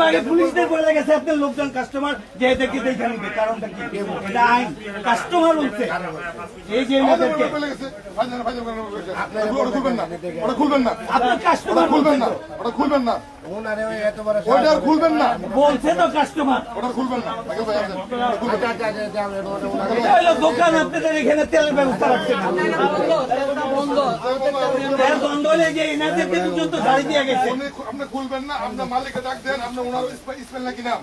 আগে পুলিশদের বলে গেছে আপনার লোকজন কাস্টমার যে এদেরকে দেখা নিবে, কারণটা কি? এটা আইন, কাস্টমার বলছে এই যে এনাদেরকে খুলবেন না, আপনার কাস্টমার খুলবেন না, ওটা খুলবেন না, ওটা খুলবেন না, বলছে তো কাস্টমার। ওটা খুলবেন না। এটা হলো দোকান, আপনাদের এখানে তেলের ব্যবস্থা রাখছেন না। তেল বন্ধ হলে যে এনাদেরকে পর্যন্ত গাড়ি দিয়ে গেছে। আপনি খুলবেন না, আপনার মালিককে ডাক দেন, আপনার ওনার স্পেল নাকি নাম,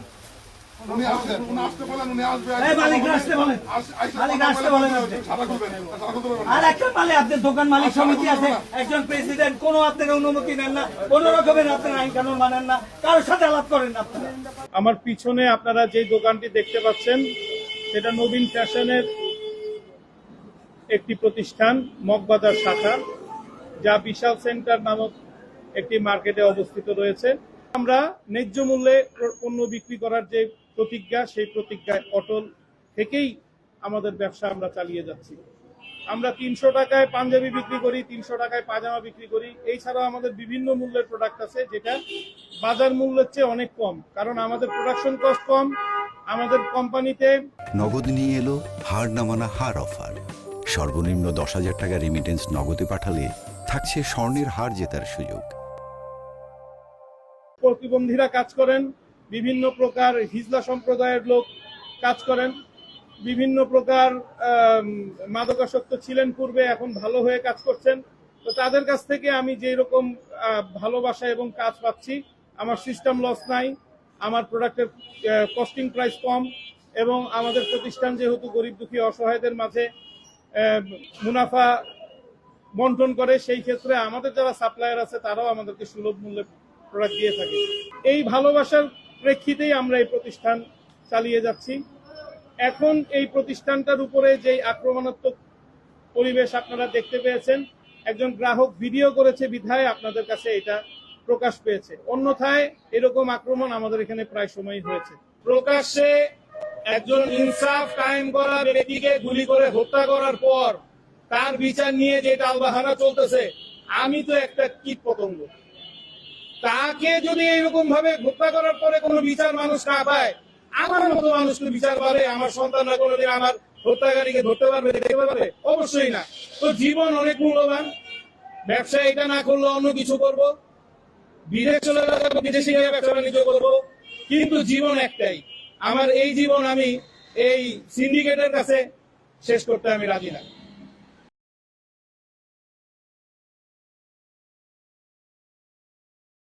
উনি আসবেন, উনি আসতে বলেন, উনি আসবে। এই মালিক আসতে বলেন, মালিক আসতে বলেন। সারা খুলবেন, সারা খুলতে পারবেন। আর একটা মালিক, আপনার দোকান মালিক সমিতি আছে, একজন প্রেসিডেন্ট, কোনো আপনার অনুমতি নেন না, কোন রকমের আপনার আইন কানুন মানেন না, কারোর সাথে আলাপ করেন না আপনারা। আমার পিছনে আপনারা যে দোকানটি দেখতে পাচ্ছেন সেটা নবীন ফ্যাশনের একটি প্রতিষ্ঠান, মগবাজার শাখা, যা বিশাল সেন্টার নামক একটি মার্কেটে অবস্থিত রয়েছে। আমরা ন্যায্য মূল্যে পণ্য বিক্রি করার যে প্রতিজ্ঞা, সেই প্রতিজ্ঞায় অটল থেকেই আমাদের ব্যবসা আমরা চালিয়ে যাচ্ছি। আমরা 300 টাকায় পাঞ্জাবি বিক্রি করি, 300 টাকায় পাজামা বিক্রি করি। এছাড়াও আমাদের বিভিন্ন মূল্যের প্রোডাক্ট আছে যেটা বাজার মূল্যের চেয়ে অনেক কম, কারণ আমাদের প্রোডাকশন কস্ট কম। আমাদের কোম্পানিতে নগদ নিয়ে এলো হার না মানা হার অফার। সর্বনিম্ন 10,000 টাকা রেমিটেন্স নগদে পাঠালে থাকছে স্বর্ণের হার জেতার সুযোগ। প্রতিবন্ধীরা কাজ করেন, বিভিন্ন প্রকার হিজলা সম্প্রদায়ের লোক কাজ করেন, বিভিন্ন প্রকার মাদকাসক্ত ছিলেন পূর্বে, এখন ভালো হয়ে কাজ করছেন। তো তাদের কাছ থেকে আমি যেই রকম ভালোবাসা এবং কাজ পাচ্ছি, আমার সিস্টেম লস নাই, আমার প্রোডাক্টের কস্টিং প্রাইস কম, এবং আমাদের প্রতিষ্ঠান যেহেতু গরিব দুঃখী অসহায়দের মাঝে মুনাফা বন্টন করে, সেই ক্ষেত্রে আমাদের যারা সাপ্লায়ার আছে তারাও আমাদেরকে সুলভ মূল্যে প্রোডাক্ট দিয়ে থাকে। এই ভালোবাসার প্রেক্ষিতেই আমরা এই প্রতিষ্ঠান চালিয়ে যাচ্ছি। এখন এই প্রতিষ্ঠানটার উপরে যে আক্রমণাত্মক পরিবেশ আপনারা দেখতে পেয়েছেন, একজন গ্রাহক ভিডিও করেছে বিধায় আপনাদের কাছে এটা প্রকাশ পেয়েছে। অন্যথায় এরকম আক্রমণ আমাদের এখানে প্রায় সময়ই হয়েছে। প্রকাশ্যে একজন ইনসাফ কায়েম করা ব্যক্তিকে গুলি করে হত্যা করার পর তার বিচার নিয়ে যে টালবাহানা চলতেছে, আমি তো একটা কীট পতঙ্গ। তাকে যদি এরকম ভাবে হত্যা করার পরে কোনো বিচার মানুষ না পায়, আমার মতো মানুষকে বিচার পাবে? আমার সন্তানরা কোনোদিন আমার হত্যাকারীকে ধরতে পারবে, দেখতে পারবে? অবশ্যই না। তো জীবন অনেক মূল্যবান। ব্যবসা এটা না করলে অন্য কিছু করব, বিদেশ চলে যাবো, বিদেশি ব্যবসা বাণিজ্য করবো, কিন্তু জীবন একটাই। আমার এই জীবন আমি এই সিন্ডিকেটের কাছে শেষ করতে আমি রাজি না।